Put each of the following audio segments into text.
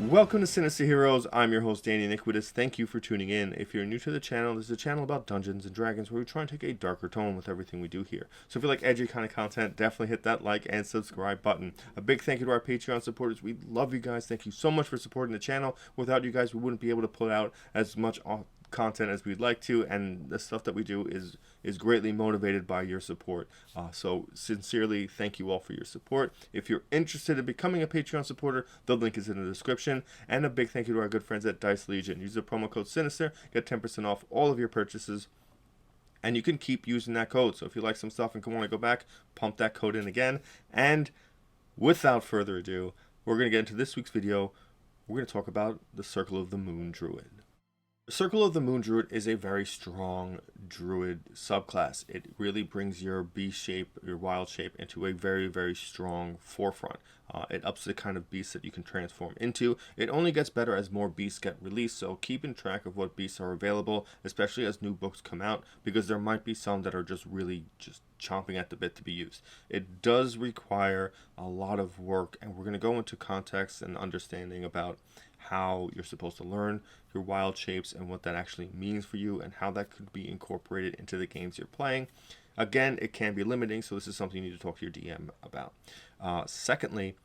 Welcome to Sinister Heroes. I'm your host, Danny Iniquitous. Thank you for tuning in. If you're new to the channel, this is a channel about Dungeons and Dragons where we try and take a darker tone with everything we do here. So if you like edgy kind of content, definitely hit that like and subscribe button. A big thank you to our Patreon supporters. We love you guys. Thank you so much for supporting the channel. Without you guys, we wouldn't be able to put out as much content as we'd like to, and the stuff that we do is greatly motivated by your support. So sincerely, thank you all for your support. If you're interested in becoming a Patreon supporter, the link is in the description. And a big thank you to our good friends at Dice Legion. Use the promo code Sinister, get 10% off all of your purchases, and you can keep using that code. So if you like some stuff and want to go back, pump that code in again. And without further ado, we're going to get into this week's video. We're going to talk about the Circle of the Moon Druid. The Circle of the Moon Druid is a very strong druid subclass. It really brings your beast shape, your wild shape, into a very, very strong forefront. It ups the kind of beast that you can transform into. It only gets better as more beasts get released, so keeping track of what beasts are available, especially as new books come out, because there might be some that are just really just chomping at the bit to be used. It does require a lot of work, and we're going to go into context and understanding about how you're supposed to learn your wild shapes and what that actually means for you and how that could be incorporated into the games you're playing. Again, it can be limiting, so this is something you need to talk to your DM about. Secondly,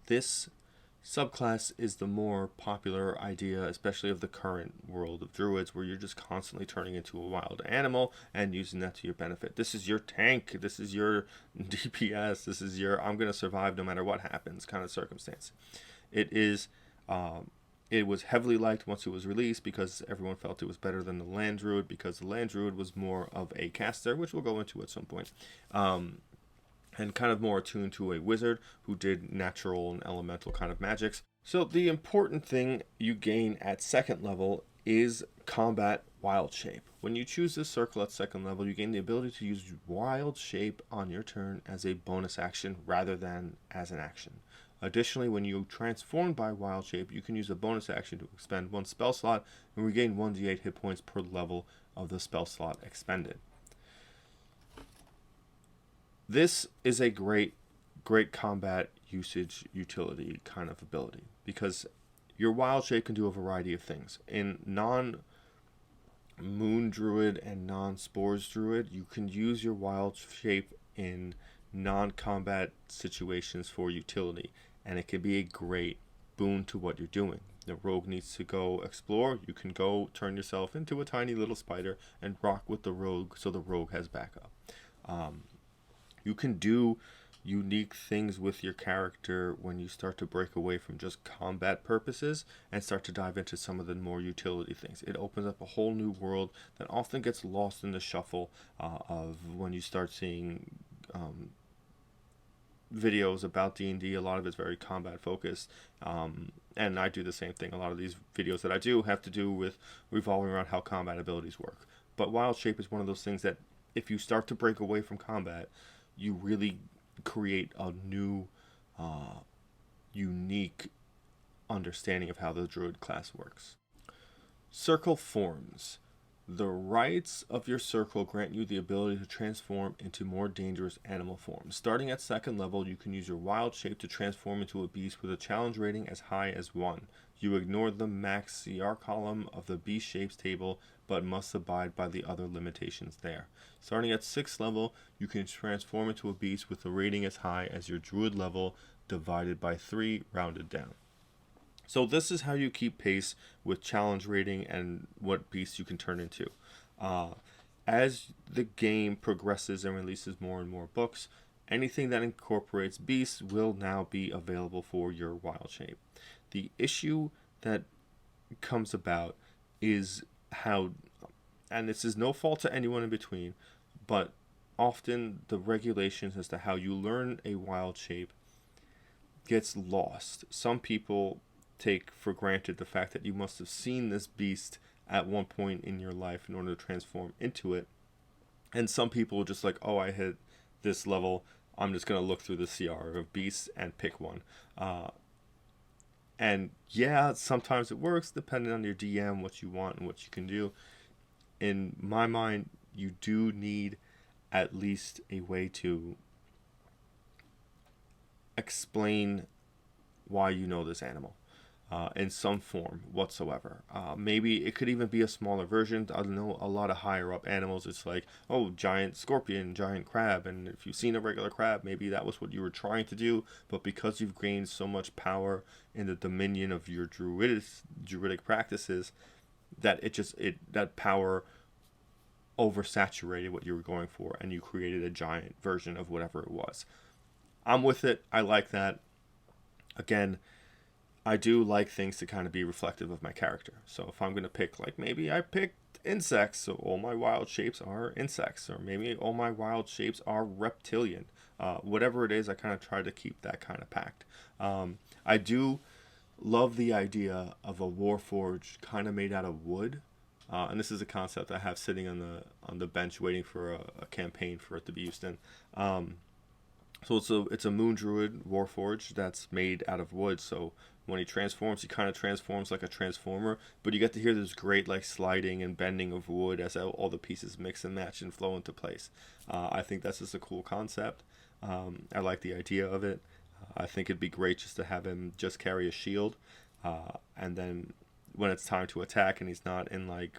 this subclass is the more popular idea, especially of the current world of druids, where you're just constantly turning into a wild animal and using that to your benefit. This is your tank, this is your DPS, this is your I'm going to survive no matter what happens kind of circumstance. It was heavily liked once it was released because everyone felt it was better than the land druid, because the land druid was more of a caster, which we'll go into at some point, and kind of more attuned to a wizard who did natural and elemental kind of magics. So the important thing you gain at second level is combat wild shape. When you choose this circle at second level, you gain the ability to use wild shape on your turn as a bonus action rather than as an action. Additionally, when you transform by wild shape, you can use a bonus action to expend one spell slot and regain 1d8 hit points per level of the spell slot expended. This is a great combat usage utility kind of ability, because your wild shape can do a variety of things. In non-moon druid and non-spores druid, you can use your wild shape in non-combat situations for utility, and it can be a great boon to what you're doing. The rogue needs to go explore, you can go turn yourself into a tiny little spider and rock with the rogue so the rogue has backup. You can do unique things with your character when you start to break away from just combat purposes and start to dive into some of the more utility things. It opens up a whole new world that often gets lost in the shuffle of when you start seeing videos about D&D. A lot of it's very combat focused, and I do the same thing. A lot of these videos that I do have to do with revolving around how combat abilities work. But wild shape is one of those things that if you start to break away from combat, you really create a new unique understanding of how the druid class works. Circle forms. The rights of your circle grant you the ability to transform into more dangerous animal forms. Starting at second level, you can use your wild shape to transform into a beast with a challenge rating as high as 1. You ignore the max CR column of the beast shapes table, but must abide by the other limitations there. Starting at 6th level, you can transform into a beast with a rating as high as your druid level divided by 3 rounded down. So this is how you keep pace with challenge rating and what beasts you can turn into. As the game progresses and releases more and more books, anything that incorporates beasts will now be available for your wild shape. The issue that comes about is how, and this is no fault to anyone in between, but often the regulations as to how you learn a wild shape gets lost. Some people take for granted the fact that you must have seen this beast at one point in your life in order to transform into it. And some people are just like, oh, I hit this level, I'm just going to look through the CR of beasts and pick one. And yeah, sometimes it works depending on your DM, what you want and what you can do. In my mind, you do need at least a way to explain why you know this animal. in some form whatsoever. Maybe it could even be a smaller version. I don't know, a lot of higher up animals, it's like, oh, giant scorpion, giant crab, and if you've seen a regular crab, maybe that was what you were trying to do, but because you've gained so much power in the dominion of your druidic practices, that that power oversaturated what you were going for, and you created a giant version of whatever it was. I'm with it. I like that. Again, I do like things to kind of be reflective of my character. So if I'm going to pick, like, maybe I picked insects, so all my wild shapes are insects, or maybe all my wild shapes are reptilian. Whatever it is, I kind of try to keep that kind of packed. I do love the idea of a warforge kind of made out of wood. And this is a concept I have sitting on the bench waiting for a campaign for it to be used in. So it's a moon druid warforge that's made out of wood. So when he transforms, he kind of transforms like a transformer, but you get to hear this great like sliding and bending of wood as all the pieces mix and match and flow into place. I think that's just a cool concept. I like the idea of it. I think it'd be great just to have him just carry a shield, and then when it's time to attack and he's not in like,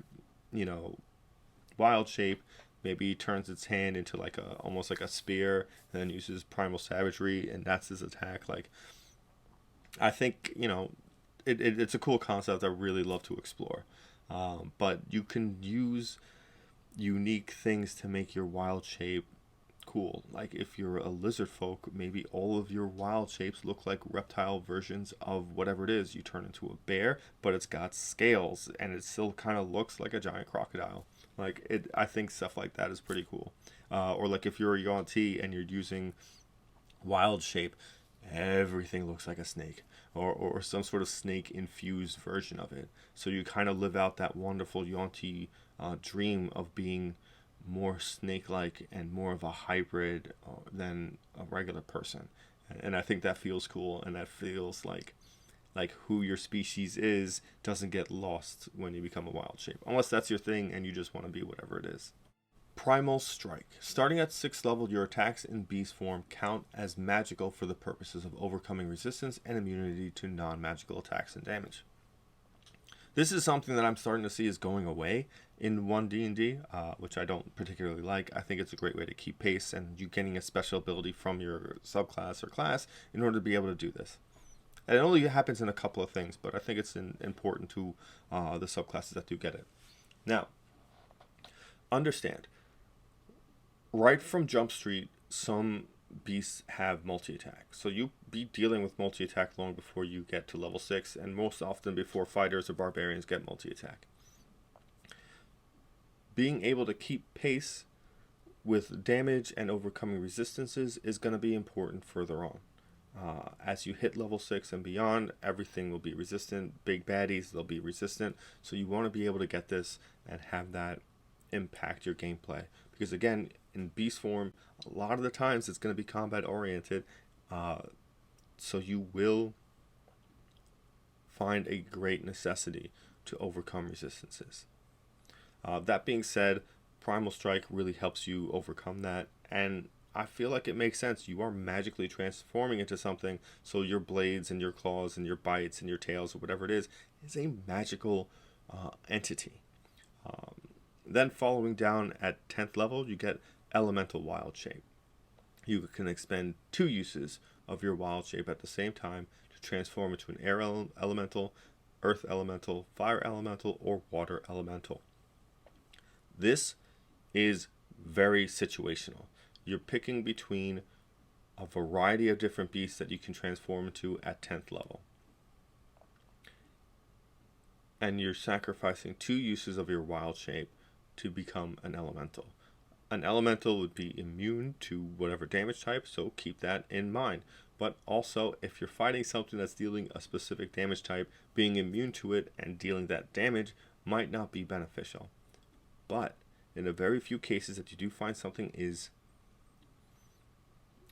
wild shape, maybe he turns its hand into like almost like a spear, and then uses primal savagery, and that's his attack. Like, I think, it's a cool concept I really love to explore. But you can use unique things to make your wild shape cool. Like if you're a lizard folk, maybe all of your wild shapes look like reptile versions of whatever it is. You turn into a bear, but it's got scales and it still kind of looks like a giant crocodile. I think stuff like that is pretty cool. Or like if you're a Yuan-Ti and you're using wild shape, everything looks like a snake, or some sort of snake infused version of it. So you kind of live out that wonderful Yuan-Ti dream of being more snake-like and more of a hybrid than a regular person. And I think that feels cool, and that feels like who your species is doesn't get lost when you become a wild shape, unless that's your thing and you just want to be whatever it is. Primal Strike. Starting at 6th level, your attacks in beast form count as magical for the purposes of overcoming resistance and immunity to non-magical attacks and damage. This is something that I'm starting to see is going away in 1D&D, which I don't particularly like. I think it's a great way to keep pace and you getting a special ability from your subclass or class in order to be able to do this. And it only happens in a couple of things, but I think it's important to the subclasses that do get it. Now, understand, right from Jump Street, some beasts have multi-attack. So you be dealing with multi-attack long before you get to level 6, and most often before fighters or barbarians get multi-attack. Being able to keep pace with damage and overcoming resistances is going to be important further on. As you hit level 6 and beyond, everything will be resistant. Big baddies, they'll be resistant. So you want to be able to get this and have that impact your gameplay. Because again, in beast form, a lot of the times it's going to be combat oriented. So you will find a great necessity to overcome resistances. That being said, Primal Strike really helps you overcome that, and I feel like it makes sense. You are magically transforming into something, so your blades and your claws and your bites and your tails or whatever it is a magical entity. Then following down at 10th level, you get Elemental Wild Shape. You can expend 2 uses of your wild shape at the same time to transform into an air elemental, earth elemental, fire elemental, or water elemental. This is very situational. You're picking between a variety of different beasts that you can transform into at 10th level. And you're sacrificing 2 uses of your wild shape to become an elemental. An elemental would be immune to whatever damage type, so keep that in mind. But also, if you're fighting something that's dealing a specific damage type, being immune to it and dealing that damage might not be beneficial. But in a very few cases that you do find something is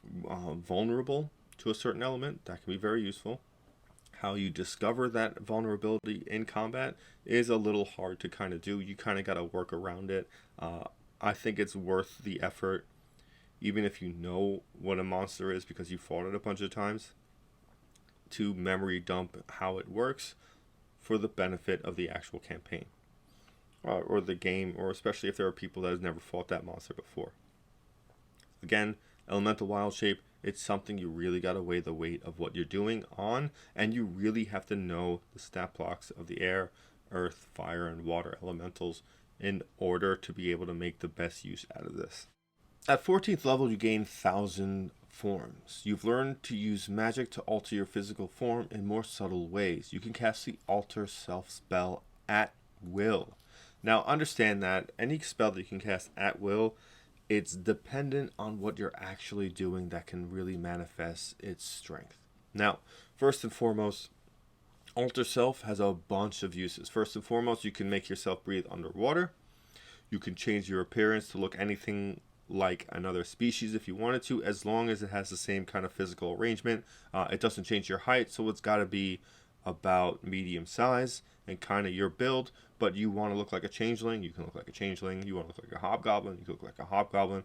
vulnerable to a certain element, that can be very useful. How you discover that vulnerability in combat is a little hard to kind of do. You kind of got to work around it. I think it's worth the effort, even if you know what a monster is because you fought it a bunch of times, to memory dump how it works for the benefit of the actual campaign or the game, or especially if there are people that have never fought that monster before. Again, elemental wild shape, it's something you really got to weigh the weight of what you're doing on, and you really have to know the stat blocks of the air, earth, fire, and water elementals in order to be able to make the best use out of this. At 14th level, you gain 1,000 forms. You've learned to use magic to alter your physical form in more subtle ways. You can cast the Alter Self spell at will. Now, understand that any spell that you can cast at will, it's dependent on what you're actually doing that can really manifest its strength. Now, first and foremost, Alter Self has a bunch of uses. First and foremost, you can make yourself breathe underwater. You can change your appearance to look anything like another species if you wanted to, as long as it has the same kind of physical arrangement. It doesn't change your height, so it's got to be about medium size and kind of your build. But you want to look like a changeling, you can look like a changeling. You want to look like a hobgoblin, you can look like a hobgoblin.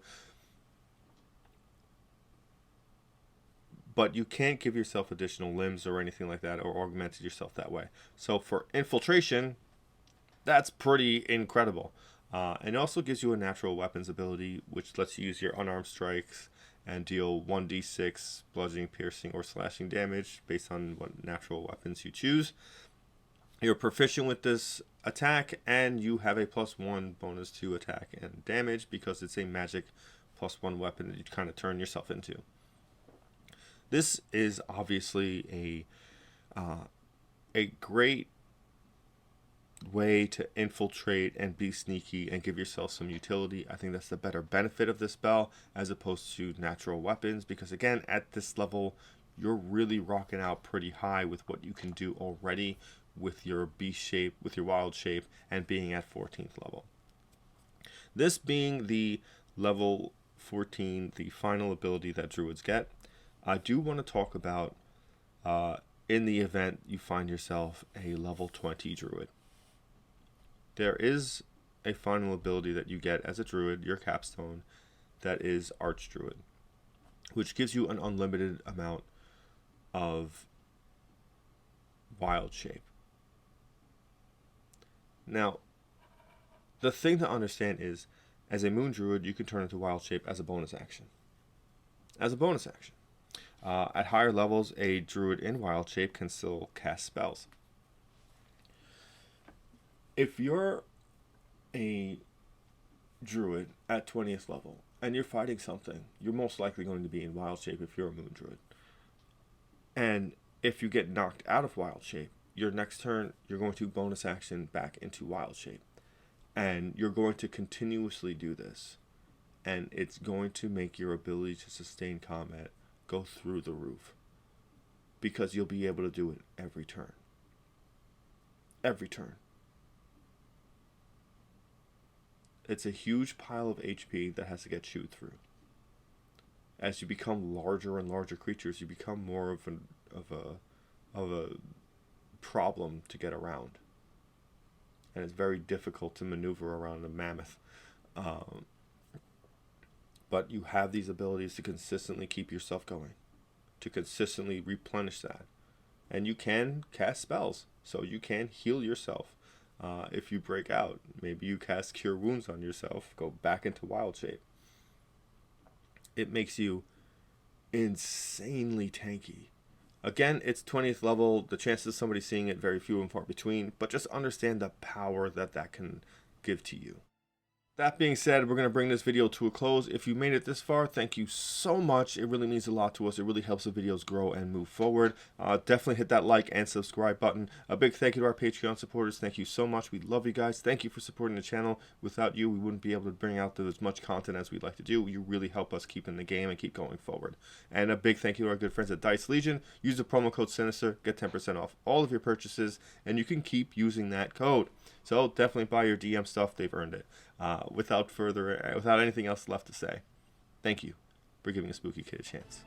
But you can't give yourself additional limbs or anything like that, or augment yourself that way. So for infiltration, that's pretty incredible. And it also gives you a natural weapons ability, which lets you use your unarmed strikes and deal 1d6 bludgeoning, piercing, or slashing damage based on what natural weapons you choose. You're proficient with this attack, and you have a +1 bonus to attack and damage because it's a magic +1 weapon that you kind of turn yourself into. This is obviously a great way to infiltrate and be sneaky and give yourself some utility. I think that's the better benefit of this spell as opposed to natural weapons, because again, at this level, you're really rocking out pretty high with what you can do already with your beast shape, with your wild shape, and being at 14th level. This being the level 14, the final ability that druids get, I do want to talk about in the event you find yourself a level 20 druid. There is a final ability that you get as a druid, your capstone, that is Archdruid, which gives you an unlimited amount of wild shape. Now, the thing to understand is, as a moon druid, you can turn into wild shape as a bonus action. As a bonus action. At higher levels, a druid in wild shape can still cast spells. If you're a druid at 20th level and you're fighting something, you're most likely going to be in wild shape if you're a moon druid. And if you get knocked out of wild shape, your next turn, you're going to bonus action back into wild shape. And you're going to continuously do this. And it's going to make your ability to sustain combat go through the roof. Because you'll be able to do it every turn. Every turn. It's a huge pile of HP that has to get chewed through. As you become larger and larger creatures, you become more of a problem to get around. And it's very difficult to maneuver around a mammoth. But you have these abilities to consistently keep yourself going, to consistently replenish that. And you can cast spells, so you can heal yourself. If you break out, maybe you cast Cure Wounds on yourself, go back into wild shape. It makes you insanely tanky. Again, it's 20th level. The chances of somebody seeing it, very few and far between, but just understand the power that that can give to you. That being said, we're going to bring this video to a close. If you made it this far, thank you so much. It really means a lot to us. It really helps the videos grow and move forward. Definitely hit that like and subscribe button. A big thank you to our Patreon supporters. Thank you so much. We love you guys. Thank you for supporting the channel. Without you, we wouldn't be able to bring out as much content as we'd like to do. You really help us keep in the game and keep going forward. And a big thank you to our good friends at Dice Legion. Use the promo code Sinister, get 10% off all of your purchases, and you can keep using that code. So definitely buy your DM stuff. They've earned it. Without anything else left to say, thank you for giving a spooky kid a chance.